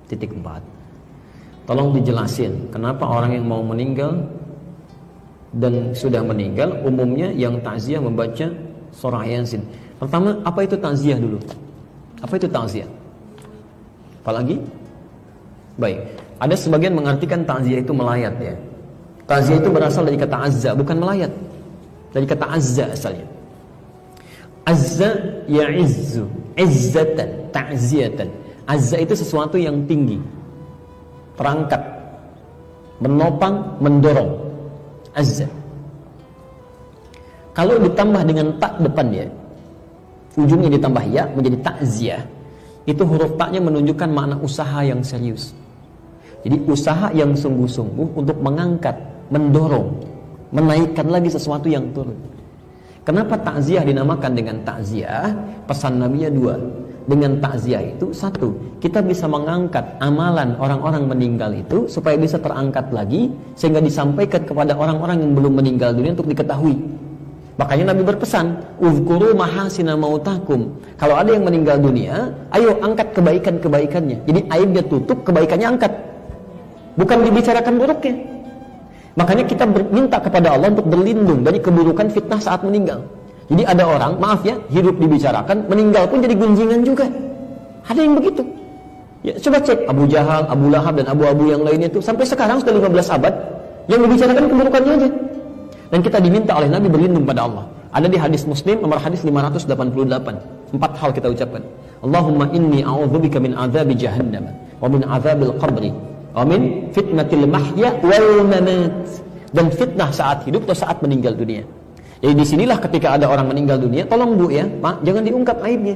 Titik 4. Tolong dijelasin kenapa orang yang mau meninggal dan sudah meninggal umumnya yang takziah membaca surah Yasin. Pertama, apa itu takziah dulu? Apa itu takziah? Apalagi? Baik, ada sebagian mengartikan takziah itu melayat ya. Takziah itu berasal dari kata azza, bukan melayat. Dari kata azza asalnya. Azza ya'izzu, izzatan, ta'ziyatan. Azza itu sesuatu yang tinggi, terangkat, menopang, mendorong. Azza. Kalau ditambah dengan tak depannya, ujungnya ditambah ya menjadi takziah, itu huruf taknya menunjukkan makna usaha yang serius. Jadi usaha yang sungguh-sungguh untuk mengangkat, mendorong, menaikkan lagi sesuatu yang turun. Kenapa takziah dinamakan dengan takziah? Pesan Nabi-nya 2. Dengan takziah itu, 1, kita bisa mengangkat amalan orang-orang meninggal itu supaya bisa terangkat lagi sehingga disampaikan kepada orang-orang yang belum meninggal dunia untuk diketahui. Makanya Nabi berpesan, uzkuru mahasina mautakum. Kalau ada yang meninggal dunia, ayo angkat kebaikan-kebaikannya. Jadi aibnya tutup, kebaikannya angkat. Bukan dibicarakan buruknya. Makanya kita minta kepada Allah untuk berlindung dari keburukan fitnah saat meninggal. Jadi ada orang, maaf ya, hidup dibicarakan, meninggal pun jadi gunjingan juga. Ada yang begitu. Ya, coba cek Abu Jahal, Abu Lahab dan Abu-Abu yang lainnya itu sampai sekarang sudah 15 abad yang dibicarakan keburukannya aja. Dan kita diminta oleh Nabi berlindung pada Allah. Ada di hadis Muslim nomor hadis 588. 4 hal kita ucapkan. Allahumma inni a'udzubika min azabi jahannam wa min azabil qabri wa min fitnatil mahya wal mamat. Dan fitnah saat hidup atau saat meninggal dunia. Jadi disinilah ketika ada orang meninggal dunia, tolong Bu ya, Pak, jangan diungkap aibnya,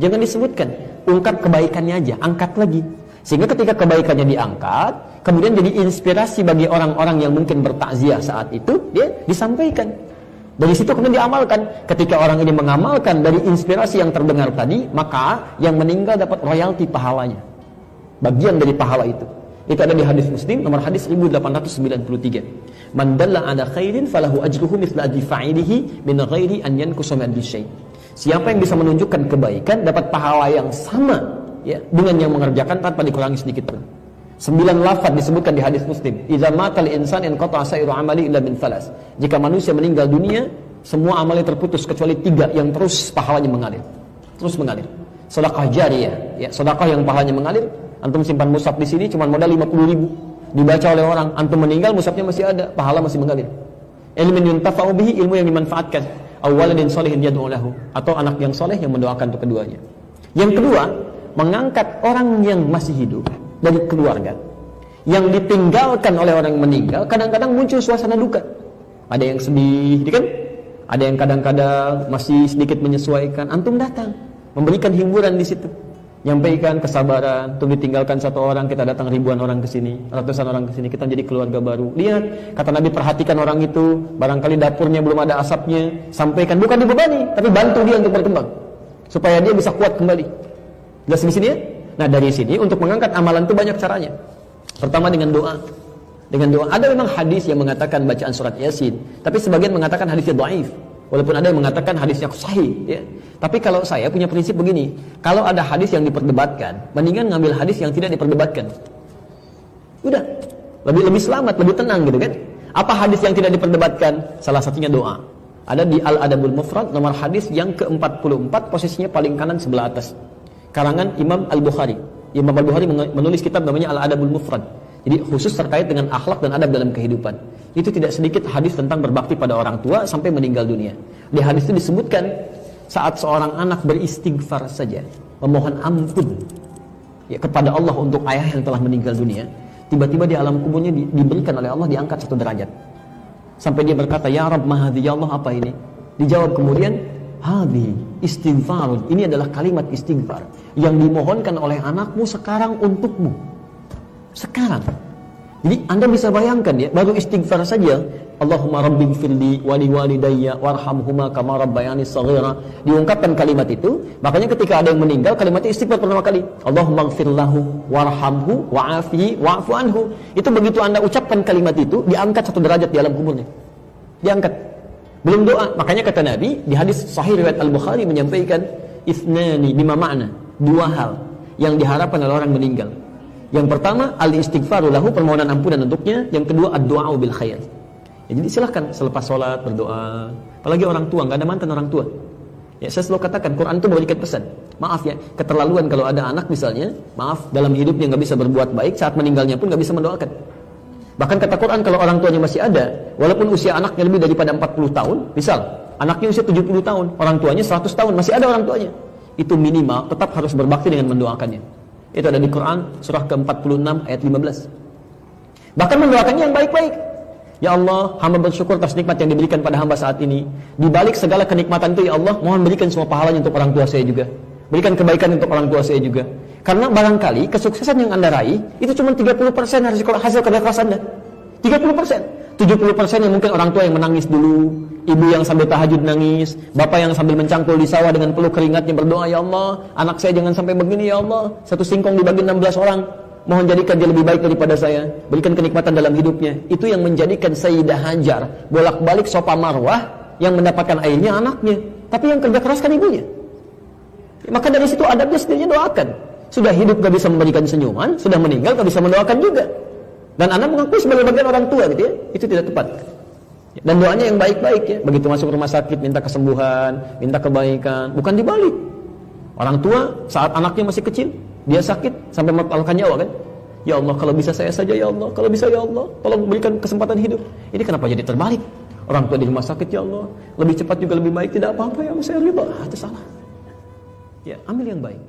jangan disebutkan, ungkap kebaikannya aja, angkat lagi. Sehingga ketika kebaikannya diangkat, kemudian jadi inspirasi bagi orang-orang yang mungkin bertakziah saat itu, dia disampaikan. Dari situ kemudian diamalkan. Ketika orang ini mengamalkan dari inspirasi yang terdengar tadi, maka yang meninggal dapat royalti pahalanya, bagian dari pahala itu. Itu ada di hadis Muslim nomor hadis 1893. Man dalla ala khairin falahu ajruhu mithla ajri fa'ilihi min ghairi an yanqusa min syai'. Siapa yang bisa menunjukkan kebaikan dapat pahala yang sama ya dengan yang mengerjakan tanpa dikurangi sedikit pun. 9 lafaz disebutkan di hadis Muslim. Idza matal insan in qata'a sa'iru amali illa min thalas. Jika manusia meninggal dunia, semua amalnya terputus kecuali 3 yang terus pahalanya mengalir. Terus mengalir. Sedekah jariyah, ya, sedekah yang pahalanya mengalir. Antum simpan mushaf di sini cuma modal 50.000. Dibaca oleh orang, antum meninggal mushafnya masih ada, pahala masih mengalir. Ilmun yuntafa'u bihi, ilmu yang dimanfaatkan. Aw waladin shalihin yad'u lahu, atau anak yang soleh yang mendoakan untuk keduanya. Yang kedua, mengangkat orang yang masih hidup dari keluarga yang ditinggalkan oleh orang yang meninggal. Kadang-kadang muncul suasana duka. Ada yang sedih, kan? Ada yang kadang-kadang masih sedikit menyesuaikan. Antum datang, memberikan hiburan di situ. Nyampaikan kesabaran, untuk ditinggalkan satu orang, kita datang ribuan orang ke sini, ratusan orang ke sini, kita menjadi keluarga baru. Lihat, kata Nabi, perhatikan orang itu, barangkali dapurnya belum ada asapnya, sampaikan, bukan dibebani, tapi bantu dia untuk berkembang, supaya dia bisa kuat kembali. Jelas di sini ya? Nah dari sini untuk mengangkat amalan itu banyak caranya. Pertama dengan doa. Dengan doa. Ada memang hadis yang mengatakan bacaan surat Yasin, tapi sebagian mengatakan hadisnya dhaif. Walaupun ada yang mengatakan hadisnya sahih, ya. Tapi kalau saya punya prinsip begini, kalau ada hadis yang diperdebatkan, mendingan ngambil hadis yang tidak diperdebatkan. Udah, lebih selamat, lebih tenang gitu kan. Apa hadis yang tidak diperdebatkan? Salah satunya doa. Ada di Al-Adabul Mufrad nomor hadis yang ke-44, posisinya paling kanan sebelah atas. Karangan Imam Al-Bukhari. Imam Al-Bukhari menulis kitab namanya Al-Adabul Mufrad. Jadi khusus terkait dengan akhlak dan adab dalam kehidupan. Itu tidak sedikit hadis tentang berbakti pada orang tua sampai meninggal dunia. Di hadis itu disebutkan saat seorang anak beristighfar saja, memohon ampun ya, kepada Allah untuk ayah yang telah meninggal dunia, tiba-tiba di alam kuburnya diberikan oleh Allah, diangkat 1 derajat. Sampai dia berkata, "Ya Rabb, ma hadhi, ya Allah, apa ini?" Dijawab kemudian, "Hadhi istighfarun." Ini adalah kalimat istighfar yang dimohonkan oleh anakmu sekarang untukmu. Sekarang. Jadi Anda bisa bayangkan ya, baru istighfar saja, Allahumma rabbighfirli wa liwalidayya warhamhuma kama rabbayani shaghira. Diungkapkan kalimat itu, makanya ketika ada yang meninggal, kalimatnya istighfar pertama kali. Allahumma ighfirlahu warhamhu wa'afihi wa'fu anhu. Itu begitu Anda ucapkan kalimat itu, diangkat 1 derajat di alam kuburnya. Diangkat. Belum doa. Makanya kata Nabi di hadis sahih riwayat Al-Bukhari menyampaikan, "Ithnani bima ma'na." 2 hal yang diharapkan oleh orang meninggal. Yang pertama, al-istighfaru lahu, permohonan ampunan untuknya. Yang kedua, ad-du'a bil khair. Ya, jadi silahkan selepas sholat berdoa. Apalagi orang tua, nggak ada mantan orang tua. Ya, saya selalu katakan, Quran itu memberikan pesan. Maaf ya, keterlaluan kalau ada anak misalnya, maaf, dalam hidupnya nggak bisa berbuat baik, saat meninggalnya pun nggak bisa mendoakan. Bahkan kata Quran, kalau orang tuanya masih ada, walaupun usia anaknya lebih daripada 40 tahun, misal, anaknya usia 70 tahun, orang tuanya 100 tahun, masih ada orang tuanya. Itu minimal, tetap harus berbakti dengan mendoakannya. Itu ada di Quran, surah ke-46, ayat 15. Bahkan mendoakannya yang baik-baik. Ya Allah, hamba bersyukur atas nikmat yang diberikan pada hamba saat ini. Di balik segala kenikmatan itu, ya Allah, mohon berikan semua pahalanya untuk orang tua saya juga. Berikan kebaikan untuk orang tua saya juga. Karena barangkali kesuksesan yang Anda raih itu cuma 30% hasil kerja keras Anda. 30%. 70% yang mungkin orang tua yang menangis dulu, ibu yang sambil tahajud nangis, bapak yang sambil mencangkul di sawah dengan peluh keringatnya berdoa, ya Allah, anak saya jangan sampai begini, ya Allah. Satu singkong dibagi 16 orang. Mohon jadikan dia lebih baik daripada saya. Berikan kenikmatan dalam hidupnya. Itu yang menjadikan Sayyidah Hajar bolak-balik Safa Marwah, yang mendapatkan airnya anaknya. Tapi yang kerja keras kan ibunya. Maka dari situ adabnya sendirinya doakan. Sudah hidup gak bisa memberikan senyuman, sudah meninggal gak bisa mendoakan juga. Dan anak mengakui sebagai bagian orang tua gitu ya. Itu tidak tepat. Dan doanya yang baik-baik ya. Begitu masuk rumah sakit minta kesembuhan, minta kebaikan, bukan dibalik. Orang tua saat anaknya masih kecil, dia sakit sampai mempertaruhkan nyawa kan? Ya Allah, kalau bisa saya saja ya Allah, kalau bisa ya Allah, tolong berikan kesempatan hidup. Ini kenapa jadi terbalik? Orang tua di rumah sakit, ya Allah, lebih cepat juga lebih baik, tidak apa-apa ya Allah, saya ridha. Itu salah. Ya, ambil yang baik.